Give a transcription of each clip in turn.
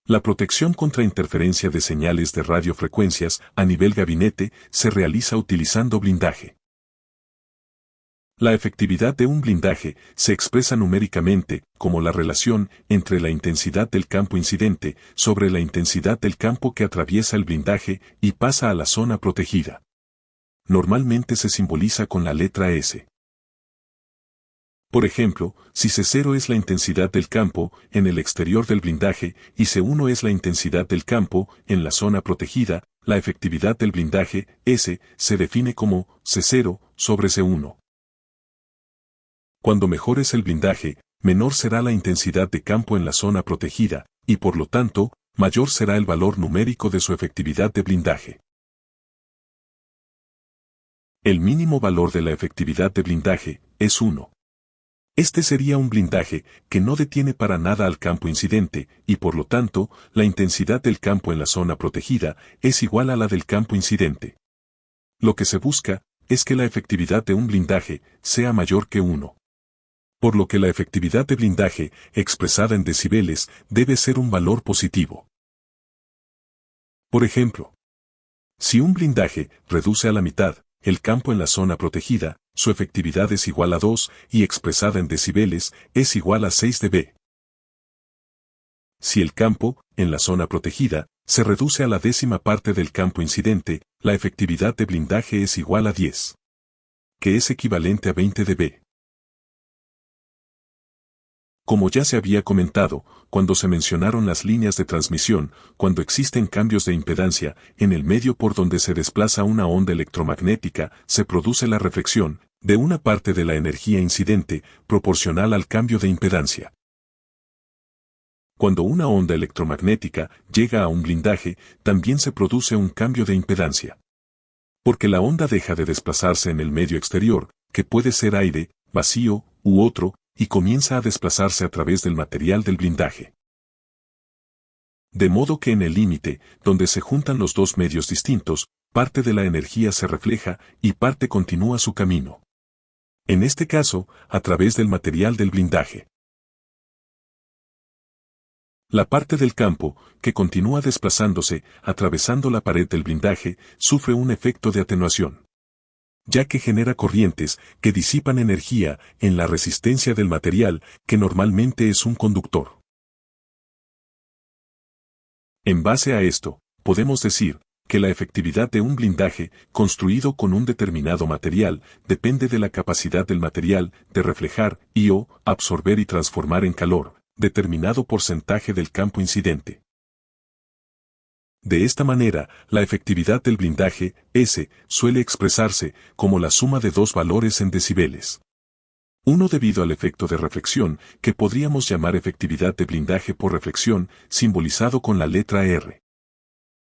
La protección contra interferencia de señales de radiofrecuencias a nivel gabinete se realiza utilizando blindaje. La efectividad de un blindaje se expresa numéricamente como la relación entre la intensidad del campo incidente sobre la intensidad del campo que atraviesa el blindaje y pasa a la zona protegida. Normalmente se simboliza con la letra S. Por ejemplo, si C0 es la intensidad del campo en el exterior del blindaje y C1 es la intensidad del campo en la zona protegida, la efectividad del blindaje, S, se define como C0 sobre C1. Cuando mejor es el blindaje, menor será la intensidad de campo en la zona protegida, y por lo tanto, mayor será el valor numérico de su efectividad de blindaje. El mínimo valor de la efectividad de blindaje es 1. Este sería un blindaje que no detiene para nada al campo incidente, y por lo tanto, la intensidad del campo en la zona protegida es igual a la del campo incidente. Lo que se busca es que la efectividad de un blindaje sea mayor que 1. Por lo que la efectividad de blindaje, expresada en decibeles, debe ser un valor positivo. Por ejemplo, si un blindaje reduce a la mitad el campo en la zona protegida, su efectividad es igual a 2 y expresada en decibeles es igual a 6 dB. Si el campo, en la zona protegida, se reduce a la décima parte del campo incidente, la efectividad de blindaje es igual a 10, que es equivalente a 20 dB. Como ya se había comentado, cuando se mencionaron las líneas de transmisión, cuando existen cambios de impedancia en el medio por donde se desplaza una onda electromagnética, se produce la reflexión de una parte de la energía incidente proporcional al cambio de impedancia. Cuando una onda electromagnética llega a un blindaje, también se produce un cambio de impedancia. Porque la onda deja de desplazarse en el medio exterior, que puede ser aire, vacío u otro, y comienza a desplazarse a través del material del blindaje. De modo que en el límite, donde se juntan los dos medios distintos, parte de la energía se refleja y parte continúa su camino. En este caso, a través del material del blindaje. La parte del campo, que continúa desplazándose, atravesando la pared del blindaje, sufre un efecto de atenuación, ya que genera corrientes que disipan energía en la resistencia del material, que normalmente es un conductor. En base a esto, podemos decir que la efectividad de un blindaje construido con un determinado material depende de la capacidad del material de reflejar y/o absorber y transformar en calor determinado porcentaje del campo incidente. De esta manera, la efectividad del blindaje, S, suele expresarse como la suma de dos valores en decibeles. Uno debido al efecto de reflexión, que podríamos llamar efectividad de blindaje por reflexión, simbolizado con la letra R.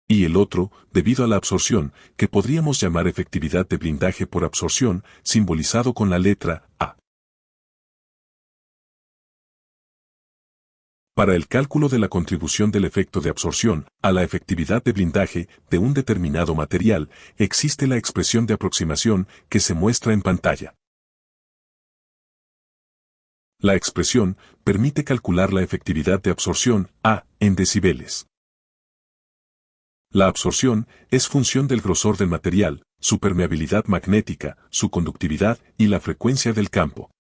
Y el otro, debido a la absorción, que podríamos llamar efectividad de blindaje por absorción, simbolizado con la letra A. Para el cálculo de la contribución del efecto de absorción a la efectividad de blindaje de un determinado material, existe la expresión de aproximación que se muestra en pantalla. La expresión permite calcular la efectividad de absorción A en decibeles. La absorción es función del grosor del material, su permeabilidad magnética, su conductividad y la frecuencia del campo.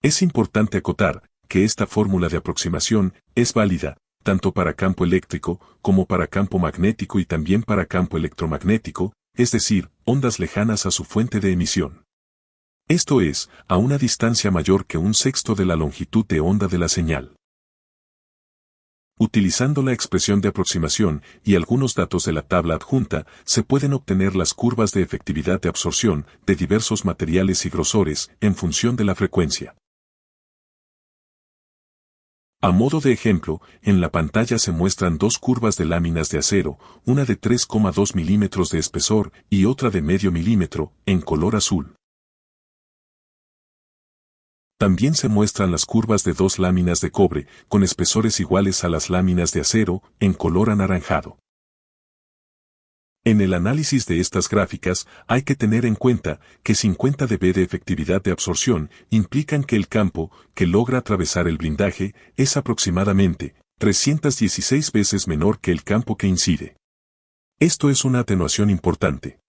Es importante acotar que esta fórmula de aproximación es válida tanto para campo eléctrico como para campo magnético y también para campo electromagnético, es decir, ondas lejanas a su fuente de emisión. Esto es, a una distancia mayor que un sexto de la longitud de onda de la señal. Utilizando la expresión de aproximación y algunos datos de la tabla adjunta, se pueden obtener las curvas de efectividad de absorción de diversos materiales y grosores en función de la frecuencia. A modo de ejemplo, en la pantalla se muestran dos curvas de láminas de acero, una de 3,2 milímetros de espesor y otra de medio milímetro, en color azul. También se muestran las curvas de dos láminas de cobre, con espesores iguales a las láminas de acero, en color anaranjado. En el análisis de estas gráficas hay que tener en cuenta que 50 dB de efectividad de absorción implican que el campo que logra atravesar el blindaje es aproximadamente 316 veces menor que el campo que incide. Esto es una atenuación importante.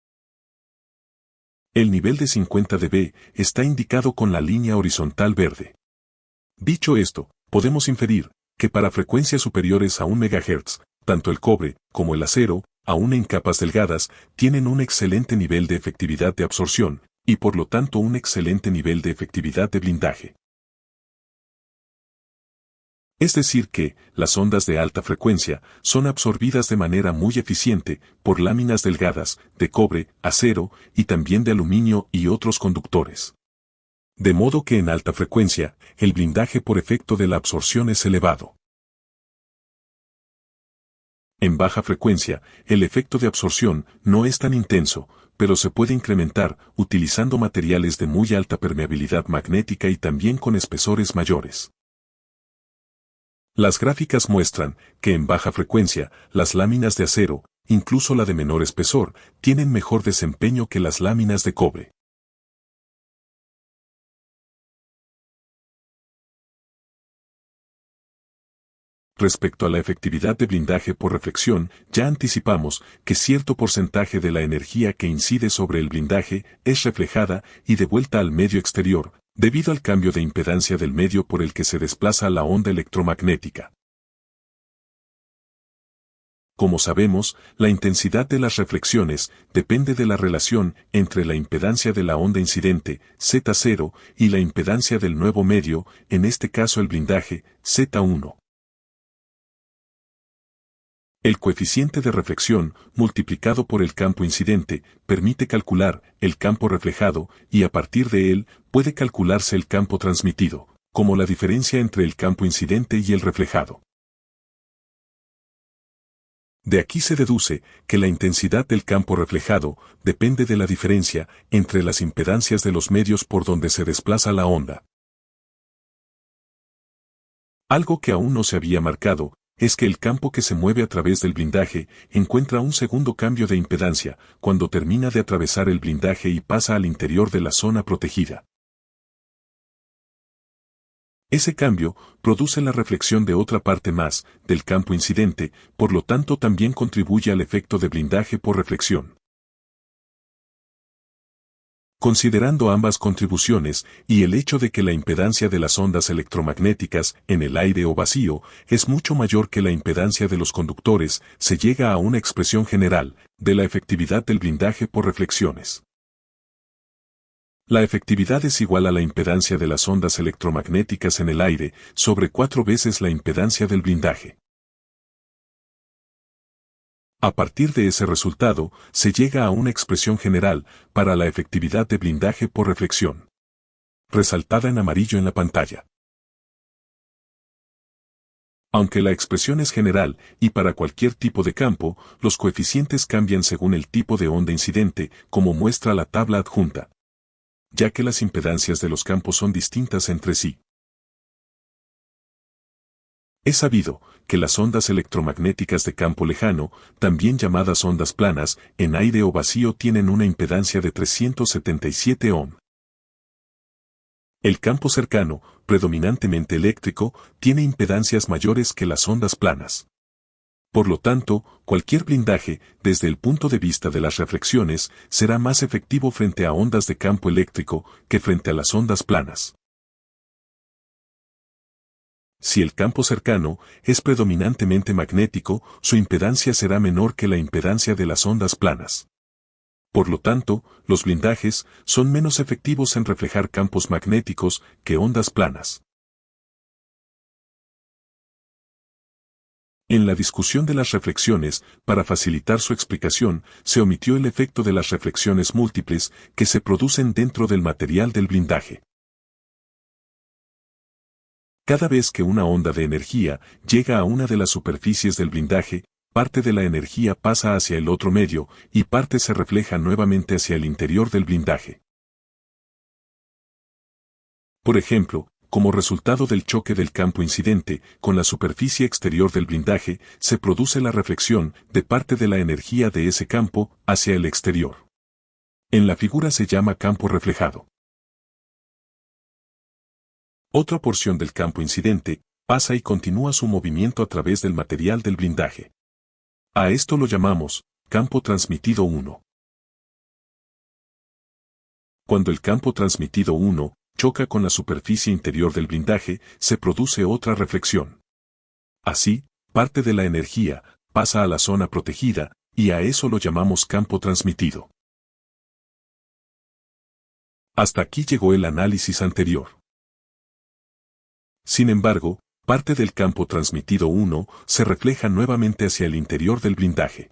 El nivel de 50 dB está indicado con la línea horizontal verde. Dicho esto, podemos inferir que para frecuencias superiores a 1 MHz, tanto el cobre como el acero, aún en capas delgadas, tienen un excelente nivel de efectividad de absorción, y por lo tanto un excelente nivel de efectividad de blindaje. Es decir que, las ondas de alta frecuencia son absorbidas de manera muy eficiente por láminas delgadas, de cobre, acero, y también de aluminio y otros conductores. De modo que en alta frecuencia, el blindaje por efecto de la absorción es elevado. En baja frecuencia, el efecto de absorción no es tan intenso, pero se puede incrementar utilizando materiales de muy alta permeabilidad magnética y también con espesores mayores. Las gráficas muestran que en baja frecuencia, las láminas de acero, incluso la de menor espesor, tienen mejor desempeño que las láminas de cobre. Respecto a la efectividad de blindaje por reflexión, ya anticipamos que cierto porcentaje de la energía que incide sobre el blindaje es reflejada y devuelta al medio exterior, debido al cambio de impedancia del medio por el que se desplaza la onda electromagnética. Como sabemos, la intensidad de las reflexiones depende de la relación entre la impedancia de la onda incidente, Z0, y la impedancia del nuevo medio, en este caso el blindaje, Z1. El coeficiente de reflexión, multiplicado por el campo incidente, permite calcular el campo reflejado, y a partir de él, puede calcularse el campo transmitido, como la diferencia entre el campo incidente y el reflejado. De aquí se deduce que la intensidad del campo reflejado depende de la diferencia entre las impedancias de los medios por donde se desplaza la onda. Algo que aún no se había marcado, es que el campo que se mueve a través del blindaje encuentra un segundo cambio de impedancia cuando termina de atravesar el blindaje y pasa al interior de la zona protegida. Ese cambio produce la reflexión de otra parte más del campo incidente, por lo tanto también contribuye al efecto de blindaje por reflexión. Considerando ambas contribuciones y el hecho de que la impedancia de las ondas electromagnéticas en el aire o vacío es mucho mayor que la impedancia de los conductores, se llega a una expresión general de la efectividad del blindaje por reflexiones. La efectividad es igual a la impedancia de las ondas electromagnéticas en el aire sobre 4 veces la impedancia del blindaje. A partir de ese resultado, se llega a una expresión general para la efectividad de blindaje por reflexión, resaltada en amarillo en la pantalla. Aunque la expresión es general y para cualquier tipo de campo, los coeficientes cambian según el tipo de onda incidente, como muestra la tabla adjunta, ya que las impedancias de los campos son distintas entre sí. Es sabido que las ondas electromagnéticas de campo lejano, también llamadas ondas planas, en aire o vacío tienen una impedancia de 377 ohm. El campo cercano, predominantemente eléctrico, tiene impedancias mayores que las ondas planas. Por lo tanto, cualquier blindaje, desde el punto de vista de las reflexiones, será más efectivo frente a ondas de campo eléctrico que frente a las ondas planas. Si el campo cercano es predominantemente magnético, su impedancia será menor que la impedancia de las ondas planas. Por lo tanto, los blindajes son menos efectivos en reflejar campos magnéticos que ondas planas. En la discusión de las reflexiones, para facilitar su explicación, se omitió el efecto de las reflexiones múltiples que se producen dentro del material del blindaje. Cada vez que una onda de energía llega a una de las superficies del blindaje, parte de la energía pasa hacia el otro medio y parte se refleja nuevamente hacia el interior del blindaje. Por ejemplo, como resultado del choque del campo incidente con la superficie exterior del blindaje, se produce la reflexión de parte de la energía de ese campo hacia el exterior. En la figura se llama campo reflejado. Otra porción del campo incidente pasa y continúa su movimiento a través del material del blindaje. A esto lo llamamos campo transmitido 1. Cuando el campo transmitido 1 choca con la superficie interior del blindaje, se produce otra reflexión. Así, parte de la energía pasa a la zona protegida, y a eso lo llamamos campo transmitido. Hasta aquí llegó el análisis anterior. Sin embargo, parte del campo transmitido 1 se refleja nuevamente hacia el interior del blindaje.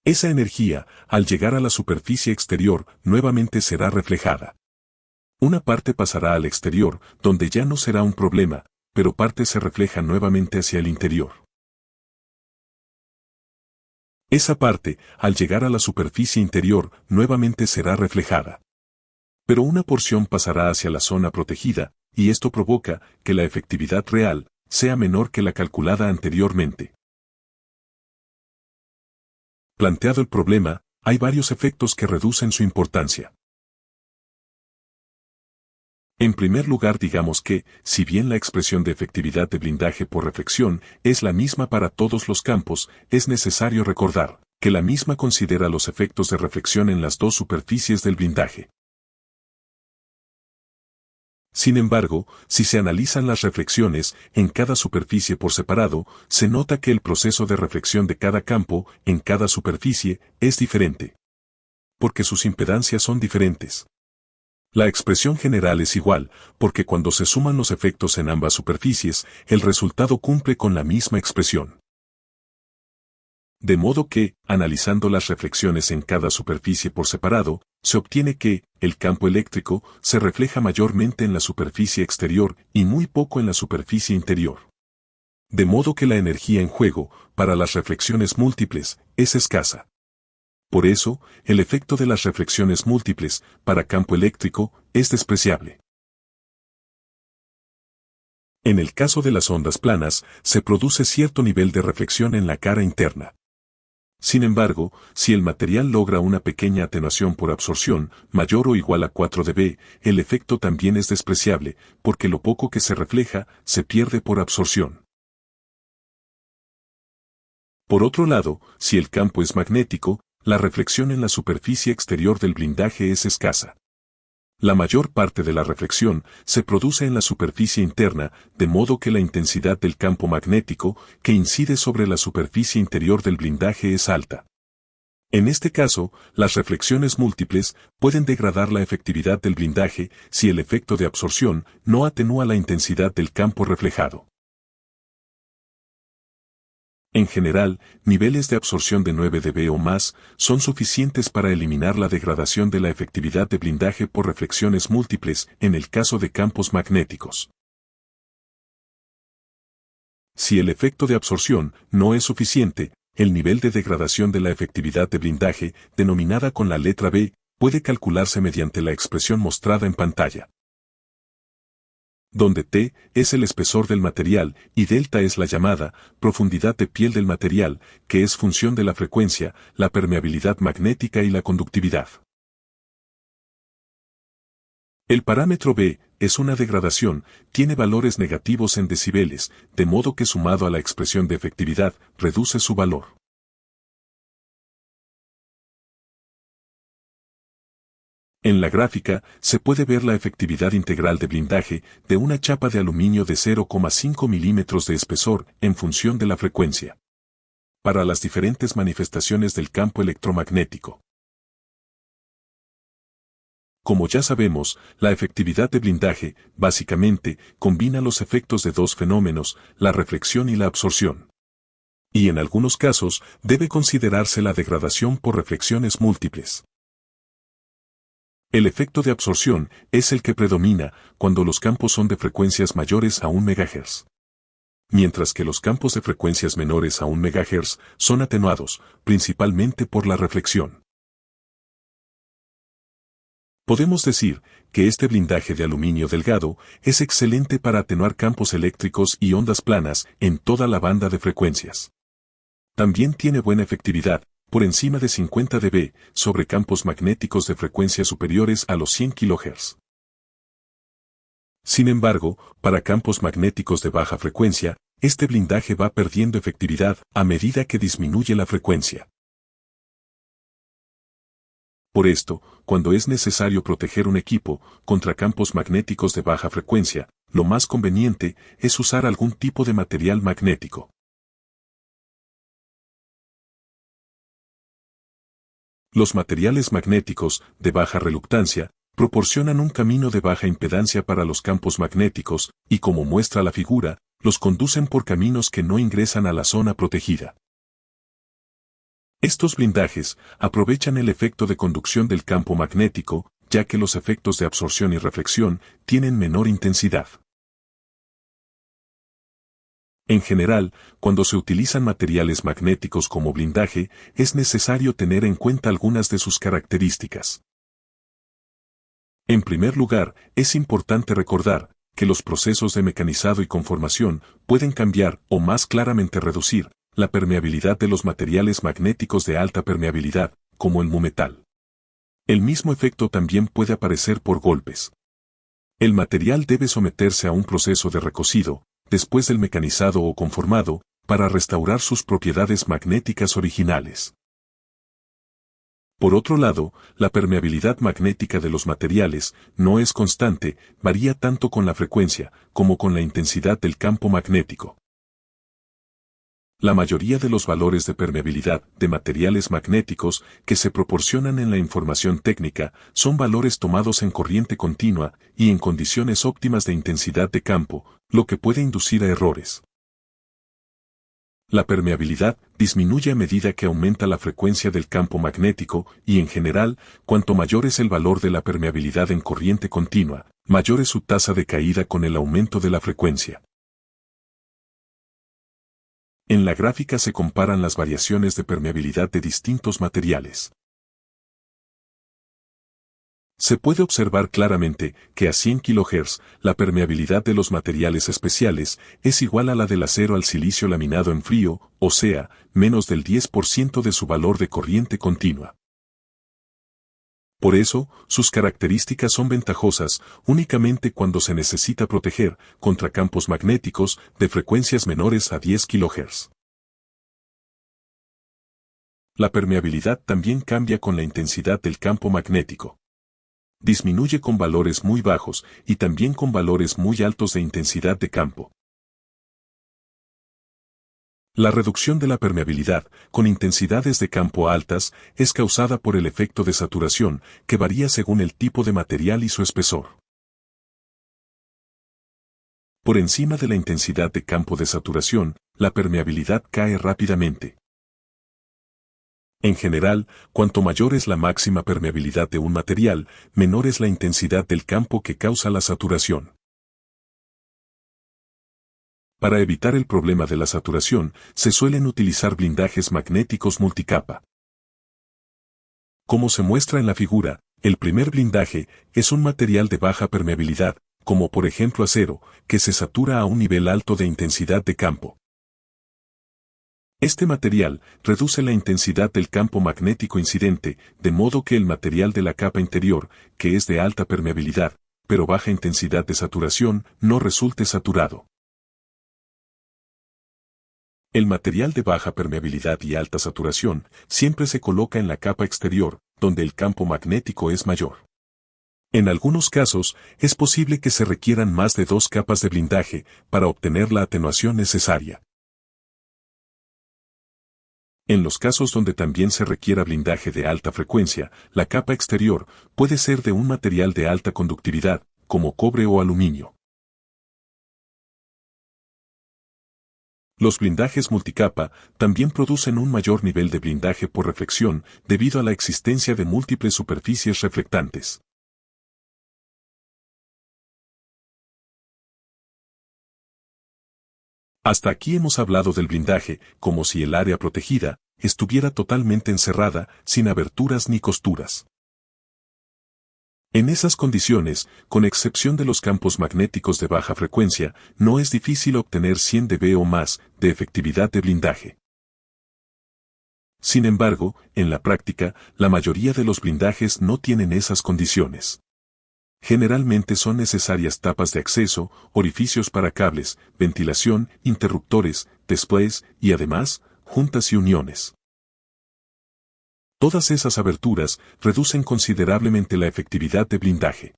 Esa energía, al llegar a la superficie exterior, nuevamente será reflejada. Una parte pasará al exterior, donde ya no será un problema, pero parte se refleja nuevamente hacia el interior. Esa parte, al llegar a la superficie interior, nuevamente será reflejada. Pero una porción pasará hacia la zona protegida, y esto provoca que la efectividad real sea menor que la calculada anteriormente. Planteado el problema, hay varios efectos que reducen su importancia. En primer lugar, digamos que, si bien la expresión de efectividad de blindaje por reflexión es la misma para todos los campos, es necesario recordar que la misma considera los efectos de reflexión en las dos superficies del blindaje. Sin embargo, si se analizan las reflexiones en cada superficie por separado, se nota que el proceso de reflexión de cada campo en cada superficie es diferente. Porque sus impedancias son diferentes. La expresión general es igual, porque cuando se suman los efectos en ambas superficies, el resultado cumple con la misma expresión. De modo que, analizando las reflexiones en cada superficie por separado, se obtiene que, el campo eléctrico, se refleja mayormente en la superficie exterior y muy poco en la superficie interior. De modo que la energía en juego, para las reflexiones múltiples, es escasa. Por eso, el efecto de las reflexiones múltiples, para campo eléctrico, es despreciable. En el caso de las ondas planas, se produce cierto nivel de reflexión en la cara interna. Sin embargo, si el material logra una pequeña atenuación por absorción, mayor o igual a 4 dB, el efecto también es despreciable, porque lo poco que se refleja, se pierde por absorción. Por otro lado, si el campo es magnético, la reflexión en la superficie exterior del blindaje es escasa. La mayor parte de la reflexión se produce en la superficie interna, de modo que la intensidad del campo magnético que incide sobre la superficie interior del blindaje es alta. En este caso, las reflexiones múltiples pueden degradar la efectividad del blindaje si el efecto de absorción no atenúa la intensidad del campo reflejado. En general, niveles de absorción de 9 dB o más son suficientes para eliminar la degradación de la efectividad de blindaje por reflexiones múltiples en el caso de campos magnéticos. Si el efecto de absorción no es suficiente, el nivel de degradación de la efectividad de blindaje, denominada con la letra B, puede calcularse mediante la expresión mostrada en pantalla, donde T es el espesor del material y delta es la llamada profundidad de piel del material, que es función de la frecuencia, la permeabilidad magnética y la conductividad. El parámetro B es una degradación, tiene valores negativos en decibeles, de modo que sumado a la expresión de efectividad, reduce su valor. En la gráfica, se puede ver la efectividad integral de blindaje de una chapa de aluminio de 0,5 milímetros de espesor en función de la frecuencia, para las diferentes manifestaciones del campo electromagnético. Como ya sabemos, la efectividad de blindaje, básicamente, combina los efectos de dos fenómenos, la reflexión y la absorción. Y en algunos casos, debe considerarse la degradación por reflexiones múltiples. El efecto de absorción es el que predomina cuando los campos son de frecuencias mayores a 1 MHz. Mientras que los campos de frecuencias menores a 1 MHz son atenuados, principalmente por la reflexión. Podemos decir que este blindaje de aluminio delgado es excelente para atenuar campos eléctricos y ondas planas en toda la banda de frecuencias. También tiene buena efectividad, por encima de 50 dB, sobre campos magnéticos de frecuencias superiores a los 100 kHz. Sin embargo, para campos magnéticos de baja frecuencia, este blindaje va perdiendo efectividad a medida que disminuye la frecuencia. Por esto, cuando es necesario proteger un equipo contra campos magnéticos de baja frecuencia, lo más conveniente es usar algún tipo de material magnético. Los materiales magnéticos de baja reluctancia proporcionan un camino de baja impedancia para los campos magnéticos y, como muestra la figura, los conducen por caminos que no ingresan a la zona protegida. Estos blindajes aprovechan el efecto de conducción del campo magnético, ya que los efectos de absorción y reflexión tienen menor intensidad. En general, cuando se utilizan materiales magnéticos como blindaje, es necesario tener en cuenta algunas de sus características. En primer lugar, es importante recordar que los procesos de mecanizado y conformación pueden cambiar o más claramente reducir la permeabilidad de los materiales magnéticos de alta permeabilidad, como el mumetal. El mismo efecto también puede aparecer por golpes. El material debe someterse a un proceso de recocido, después del mecanizado o conformado, para restaurar sus propiedades magnéticas originales. Por otro lado, la permeabilidad magnética de los materiales no es constante, varía tanto con la frecuencia como con la intensidad del campo magnético. La mayoría de los valores de permeabilidad de materiales magnéticos que se proporcionan en la información técnica son valores tomados en corriente continua y en condiciones óptimas de intensidad de campo, lo que puede inducir a errores. La permeabilidad disminuye a medida que aumenta la frecuencia del campo magnético y, en general, cuanto mayor es el valor de la permeabilidad en corriente continua, mayor es su tasa de caída con el aumento de la frecuencia. En la gráfica se comparan las variaciones de permeabilidad de distintos materiales. Se puede observar claramente que a 100 kHz la permeabilidad de los materiales especiales es igual a la del acero al silicio laminado en frío, o sea, menos del 10% de su valor de corriente continua. Por eso, sus características son ventajosas únicamente cuando se necesita proteger contra campos magnéticos de frecuencias menores a 10 kHz. La permeabilidad también cambia con la intensidad del campo magnético. Disminuye con valores muy bajos y también con valores muy altos de intensidad de campo. La reducción de la permeabilidad con intensidades de campo altas es causada por el efecto de saturación, que varía según el tipo de material y su espesor. Por encima de la intensidad de campo de saturación, la permeabilidad cae rápidamente. En general, cuanto mayor es la máxima permeabilidad de un material, menor es la intensidad del campo que causa la saturación. Para evitar el problema de la saturación, se suelen utilizar blindajes magnéticos multicapa. Como se muestra en la figura, el primer blindaje es un material de baja permeabilidad, como por ejemplo acero, que se satura a un nivel alto de intensidad de campo. Este material reduce la intensidad del campo magnético incidente, de modo que el material de la capa interior, que es de alta permeabilidad, pero baja intensidad de saturación, no resulte saturado. El material de baja permeabilidad y alta saturación siempre se coloca en la capa exterior, donde el campo magnético es mayor. En algunos casos, es posible que se requieran más de 2 capas de blindaje para obtener la atenuación necesaria. En los casos donde también se requiera blindaje de alta frecuencia, la capa exterior puede ser de un material de alta conductividad, como cobre o aluminio. Los blindajes multicapa también producen un mayor nivel de blindaje por reflexión debido a la existencia de múltiples superficies reflectantes. Hasta aquí hemos hablado del blindaje, como si el área protegida estuviera totalmente encerrada, sin aberturas ni costuras. En esas condiciones, con excepción de los campos magnéticos de baja frecuencia, no es difícil obtener 100 dB o más de efectividad de blindaje. Sin embargo, en la práctica, la mayoría de los blindajes no tienen esas condiciones. Generalmente son necesarias tapas de acceso, orificios para cables, ventilación, interruptores, displays y además, juntas y uniones. Todas esas aberturas reducen considerablemente la efectividad de blindaje.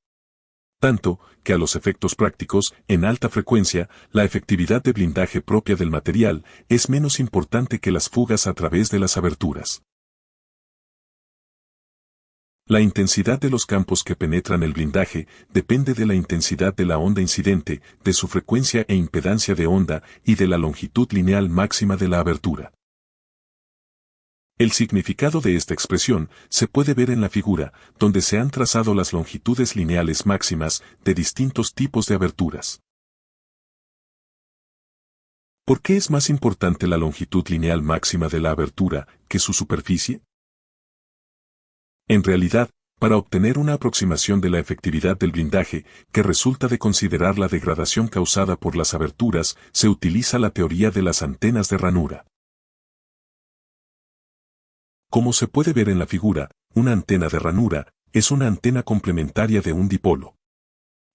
Tanto, que a los efectos prácticos, en alta frecuencia, la efectividad de blindaje propia del material es menos importante que las fugas a través de las aberturas. La intensidad de los campos que penetran el blindaje depende de la intensidad de la onda incidente, de su frecuencia e impedancia de onda y de la longitud lineal máxima de la abertura. El significado de esta expresión se puede ver en la figura, donde se han trazado las longitudes lineales máximas de distintos tipos de aberturas. ¿Por qué es más importante la longitud lineal máxima de la abertura que su superficie? En realidad, para obtener una aproximación de la efectividad del blindaje, que resulta de considerar la degradación causada por las aberturas, se utiliza la teoría de las antenas de ranura. Como se puede ver en la figura, una antena de ranura es una antena complementaria de un dipolo.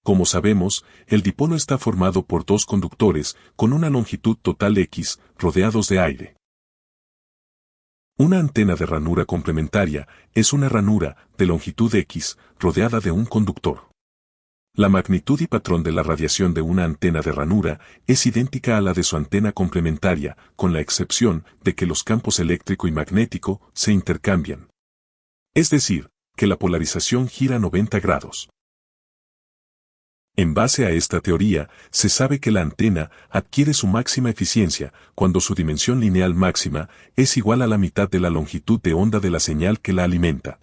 Como sabemos, el dipolo está formado por dos conductores con una longitud total X, rodeados de aire. Una antena de ranura complementaria es una ranura de longitud X, rodeada de un conductor. La magnitud y patrón de la radiación de una antena de ranura es idéntica a la de su antena complementaria, con la excepción de que los campos eléctrico y magnético se intercambian. Es decir, que la polarización gira 90 grados. En base a esta teoría, se sabe que la antena adquiere su máxima eficiencia cuando su dimensión lineal máxima es igual a la mitad de la longitud de onda de la señal que la alimenta.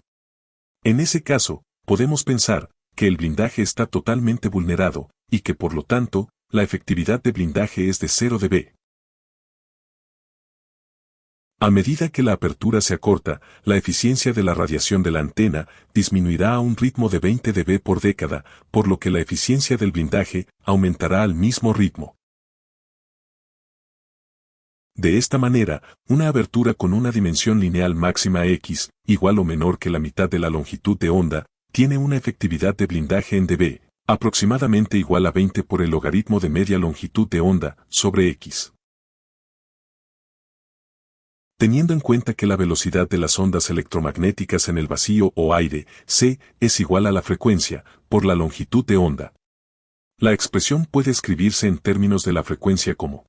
En ese caso, podemos pensar que el blindaje está totalmente vulnerado, y que por lo tanto, la efectividad de blindaje es de 0 dB. A medida que la apertura se acorta, la eficiencia de la radiación de la antena disminuirá a un ritmo de 20 dB por década, por lo que la eficiencia del blindaje aumentará al mismo ritmo. De esta manera, una abertura con una dimensión lineal máxima X, igual o menor que la mitad de la longitud de onda, tiene una efectividad de blindaje en dB, aproximadamente igual a 20 por el logaritmo de media longitud de onda, sobre X. Teniendo en cuenta que la velocidad de las ondas electromagnéticas en el vacío o aire, c, es igual a la frecuencia, por la longitud de onda. La expresión puede escribirse en términos de la frecuencia como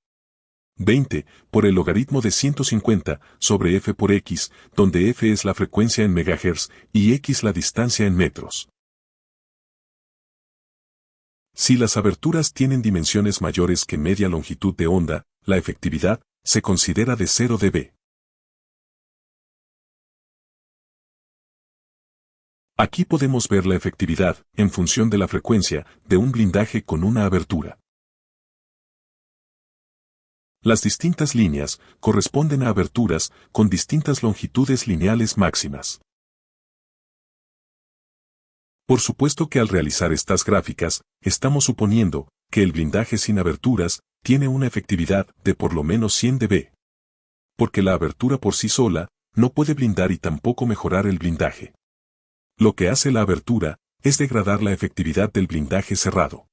20 por el logaritmo de 150 sobre f por x, donde f es la frecuencia en megahertz y x la distancia en metros. Si las aberturas tienen dimensiones mayores que media longitud de onda, la efectividad se considera de 0 dB. Aquí podemos ver la efectividad, en función de la frecuencia, de un blindaje con una abertura. Las distintas líneas corresponden a aberturas con distintas longitudes lineales máximas. Por supuesto que al realizar estas gráficas, estamos suponiendo que el blindaje sin aberturas tiene una efectividad de por lo menos 100 dB. Porque la abertura por sí sola no puede blindar y tampoco mejorar el blindaje. Lo que hace la abertura es degradar la efectividad del blindaje cerrado.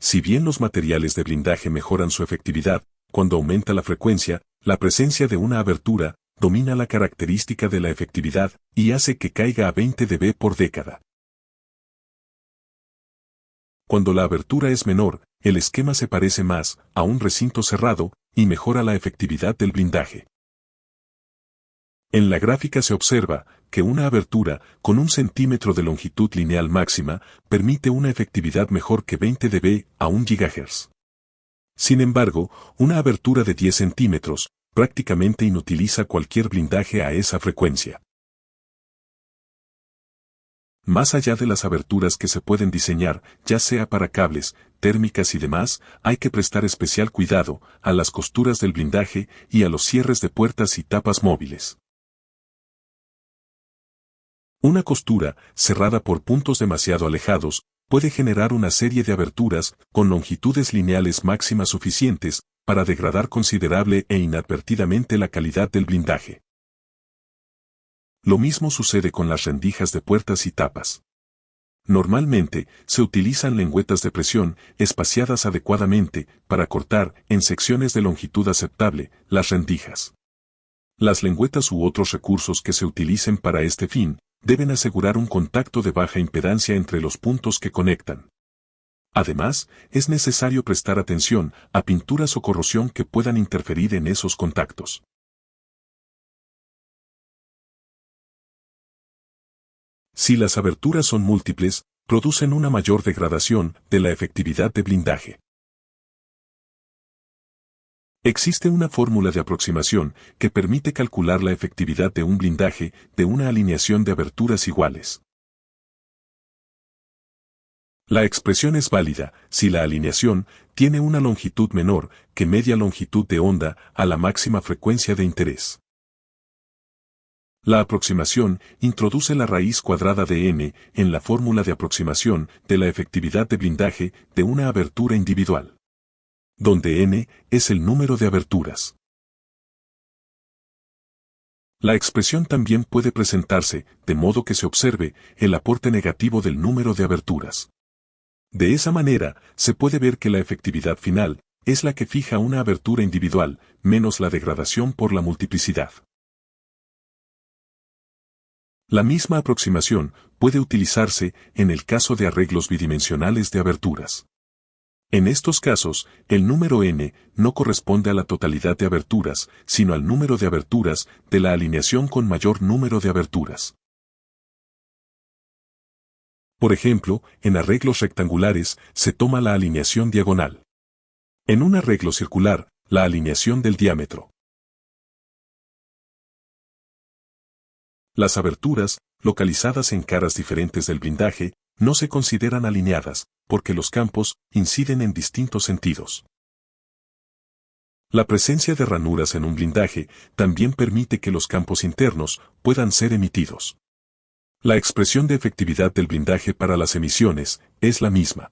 Si bien los materiales de blindaje mejoran su efectividad, cuando aumenta la frecuencia, la presencia de una abertura domina la característica de la efectividad y hace que caiga a 20 dB por década. Cuando la abertura es menor, el esquema se parece más a un recinto cerrado y mejora la efectividad del blindaje. En la gráfica se observa que una abertura con 1 centímetro de longitud lineal máxima permite una efectividad mejor que 20 dB a 1 GHz. Sin embargo, una abertura de 10 centímetros prácticamente inutiliza cualquier blindaje a esa frecuencia. Más allá de las aberturas que se pueden diseñar, ya sea para cables, térmicas y demás, hay que prestar especial cuidado a las costuras del blindaje y a los cierres de puertas y tapas móviles. Una costura, cerrada por puntos demasiado alejados, puede generar una serie de aberturas con longitudes lineales máximas suficientes para degradar considerable e inadvertidamente la calidad del blindaje. Lo mismo sucede con las rendijas de puertas y tapas. Normalmente, se utilizan lengüetas de presión espaciadas adecuadamente para cortar, en secciones de longitud aceptable, las rendijas. Las lengüetas u otros recursos que se utilicen para este fin deben asegurar un contacto de baja impedancia entre los puntos que conectan. Además, es necesario prestar atención a pinturas o corrosión que puedan interferir en esos contactos. Si las aberturas son múltiples, producen una mayor degradación de la efectividad de blindaje. Existe una fórmula de aproximación que permite calcular la efectividad de un blindaje de una alineación de aberturas iguales. La expresión es válida si la alineación tiene una longitud menor que media longitud de onda a la máxima frecuencia de interés. La aproximación introduce la raíz cuadrada de n en la fórmula de aproximación de la efectividad de blindaje de una abertura individual, donde n es el número de aberturas. La expresión también puede presentarse de modo que se observe el aporte negativo del número de aberturas. De esa manera, se puede ver que la efectividad final es la que fija una abertura individual, menos la degradación por la multiplicidad. La misma aproximación puede utilizarse en el caso de arreglos bidimensionales de aberturas. En estos casos, el número n no corresponde a la totalidad de aberturas, sino al número de aberturas de la alineación con mayor número de aberturas. Por ejemplo, en arreglos rectangulares se toma la alineación diagonal. En un arreglo circular, la alineación del diámetro. Las aberturas, localizadas en caras diferentes del blindaje, no se consideran alineadas, porque los campos inciden en distintos sentidos. La presencia de ranuras en un blindaje también permite que los campos internos puedan ser emitidos. La expresión de efectividad del blindaje para las emisiones es la misma.